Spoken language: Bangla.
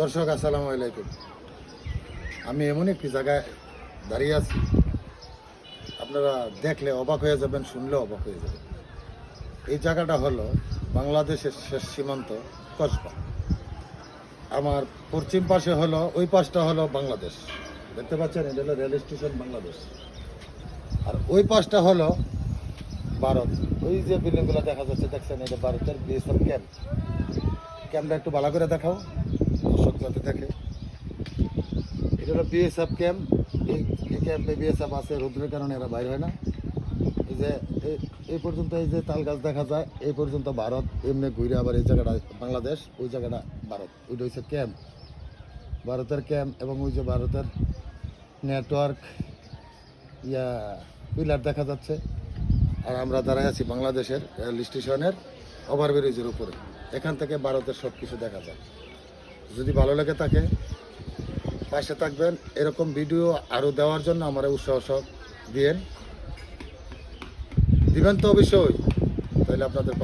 দর্শক আসসালামু আলাইকুম। আমি এমন একটি জায়গায় দাঁড়িয়ে আছি, আপনারা দেখলে অবাক হয়ে যাবেন, শুনলে অবাক হয়ে যাবেন। এই জায়গাটা হলো বাংলাদেশের শেষ সীমান্ত কসবা। আমার পশ্চিম পাশে হলো, ওই পাশটা হলো বাংলাদেশ, দেখতে পাচ্ছেন, এটা হলো রেল স্টেশন বাংলাদেশ। আর ওই পাশটা হলো ভারত। ওই যে বিল্ডিংগুলো দেখা যাচ্ছে, দেখছেন, এটা ভারতের বিএসএফ ক্যাম্প। ক্যাম্পটা একটু ভালো করে দেখাও, দর্শক যাতে দেখে। এটা হলো বিএসএফ ক্যাম্প। এই ক্যাম্পে বিএসএফ আছে, রোদ্রের কারণে এরা বাইর হয় না। এই যে এই পর্যন্ত এই যে তাল গাছ দেখা যায়, এই পর্যন্ত ভারত। এমনি ঘুরে আবার এই জায়গাটা বাংলাদেশ, ওই জায়গাটা ভারত। ওইটা হচ্ছে ক্যাম্প, ভারতের ক্যাম্প। এবং ওই যে ভারতের নেটওয়ার্ক পিলার দেখা যাচ্ছে। আর আমরা দাঁড়ায় আছি বাংলাদেশের রেল স্টেশনের ওভারব্রিজের উপরে। এখান থেকে ভারতের সব কিছু দেখা যায়। যদি ভালো লেগে থাকে পাশে থাকবেন। এরকম ভিডিও আরও দেওয়ার জন্য আমার উৎসাহ দিবেন তো অবশ্যই, তাহলে আপনাদের